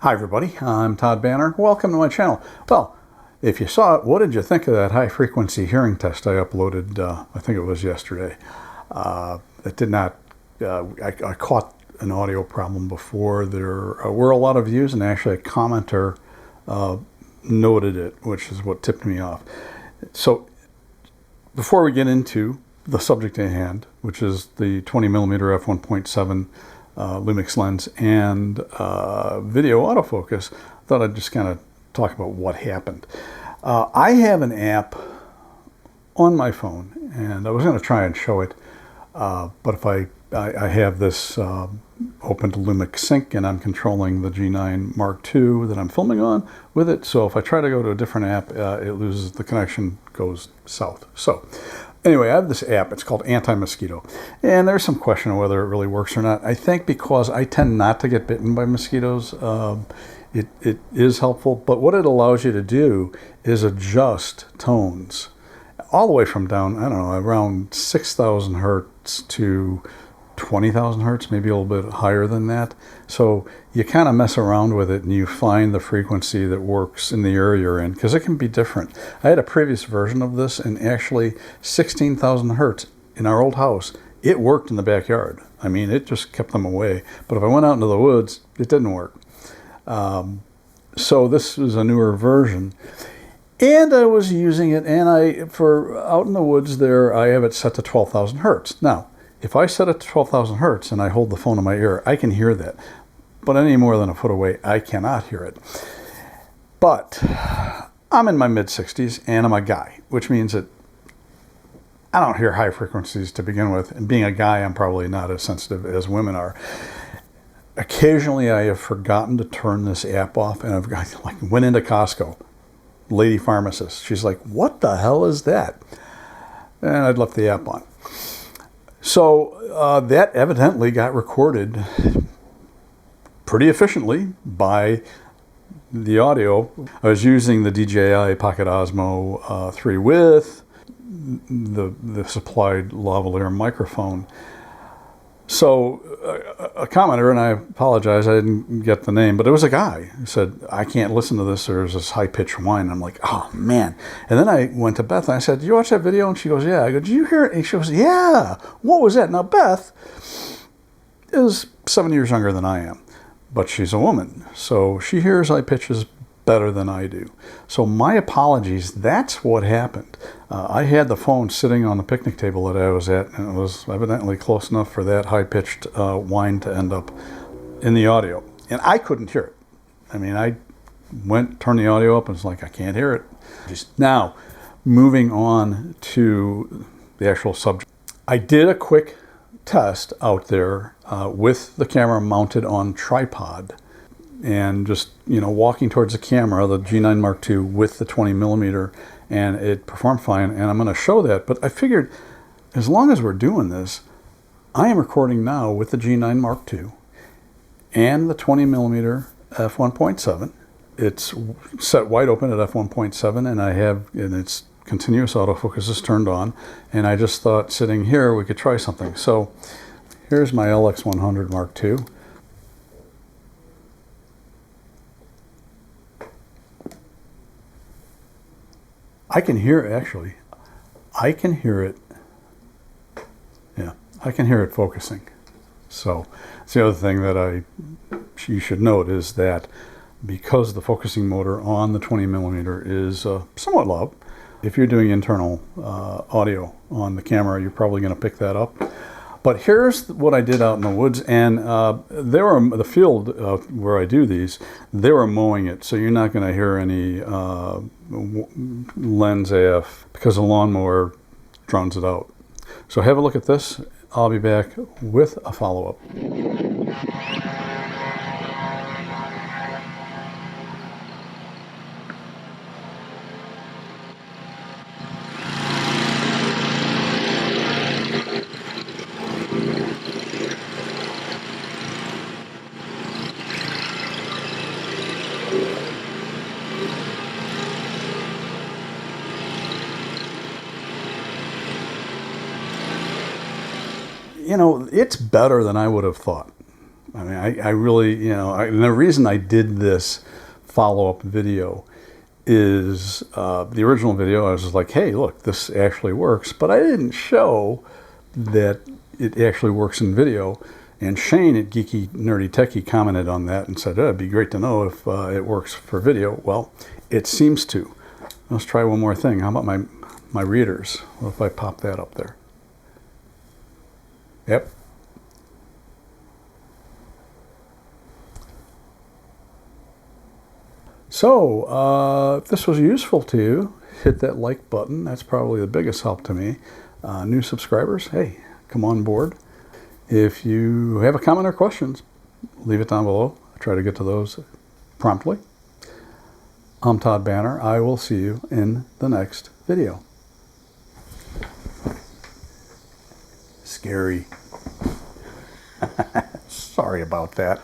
Hi everybody, I'm Todd Banner. Welcome to my channel. Well, if you saw it, what did you think of that high frequency hearing test I uploaded, I think it was yesterday. It did not, I caught an audio problem before. There were a lot of views, and actually a commenter noted it, which is what tipped me off. So before we get into the subject at hand, which is the 20mm f1.7 Lumix lens and video autofocus, I thought I'd just kind of talk about what happened. I have an app on my phone, and I was going to try and show it, but if I have this open to Lumix Sync, and I'm controlling the G9 Mark II that I'm filming on with it, so if I try to go to a different app, it loses the connection, goes south. So anyway, I have this app. It's called Anti-Mosquito, and there's some question of whether it really works or not. I think because I tend not to get bitten by mosquitoes, it is helpful. But what it allows you to do is adjust tones all the way from down, I don't know, around 6,000 hertz to 20,000 hertz, maybe a little bit higher than that. So you kind of mess around with it and you find the frequency that works in the area you're in, because it can be different. I had a previous version of this, and actually 16,000 hertz in our old house, it worked in the backyard. I mean, it just kept them away. But if I went out into the woods, it didn't work. So this is a newer version. And I was using it, and for out in the woods there, I have it set to 12,000 hertz. Now, if I set it to 12,000 hertz and I hold the phone in my ear, I can hear that. But any more than a foot away, I cannot hear it. But I'm in my mid-60s, and I'm a guy, which means that I don't hear high frequencies to begin with. And being a guy, I'm probably not as sensitive as women are. Occasionally, I have forgotten to turn this app off, and went into Costco. Lady pharmacist, she's like, what the hell is that? And I'd left the app on. So that evidently got recorded pretty efficiently by the audio. I was using the DJI Pocket Osmo 3 with the supplied lavalier microphone. So a commenter, and I apologize, I didn't get the name, but it was a guy who said, I can't listen to this, there's this high-pitched whine. I'm like, oh man. And then I went to Beth and I said, did you watch that video? And she goes, yeah. I go, did you hear it? And she goes, yeah. What was that? Now Beth is 7 years younger than I am, but she's a woman, so she hears high pitches better than I do. So my apologies, that's what happened. I had the phone sitting on the picnic table that I was at, and it was evidently close enough for that high-pitched whine to end up in the audio. And I couldn't hear it. I mean, I turned the audio up, and it's like, I can't hear it. Now, moving on to the actual subject. I did a quick test out there with the camera mounted on tripod, and just, walking towards the camera, the G9 Mark II with the 20mm, and it performed fine, and I'm going to show that. But I figured, as long as we're doing this, I am recording now with the G9 Mark II and the 20mm f1.7. It's set wide open at f1.7, and its continuous autofocus is turned on, and I just thought, sitting here, we could try something. So here's my LX100 Mark II. I can hear it, actually. I can hear it. Yeah, I can hear it focusing. So that's the other thing that you should note, is that because the focusing motor on the 20mm is somewhat loud, if you're doing internal audio on the camera, you're probably going to pick that up. But here's what I did out in the woods, and the field where I do these, they were mowing it, so you're not going to hear any lens AF, because the lawnmower drowns it out. So have a look at this. I'll be back with a follow-up. It's better than I would have thought. I mean, I really, you know, and the reason I did this follow-up video is the original video, I was just like, hey, look, this actually works. But I didn't show that it actually works in video. And Shane at Geeky Nerdy Techie commented on that and said, oh, it'd be great to know if it works for video. Well, it seems to. Let's try one more thing. How about my readers? What if I pop that up there? Yep. So, if this was useful to you, hit that like button. That's probably the biggest help to me. New subscribers, hey, come on board. If you have a comment or questions, leave it down below. I try to get to those promptly. I'm Todd Banner. I will see you in the next video. Scary. Sorry about that.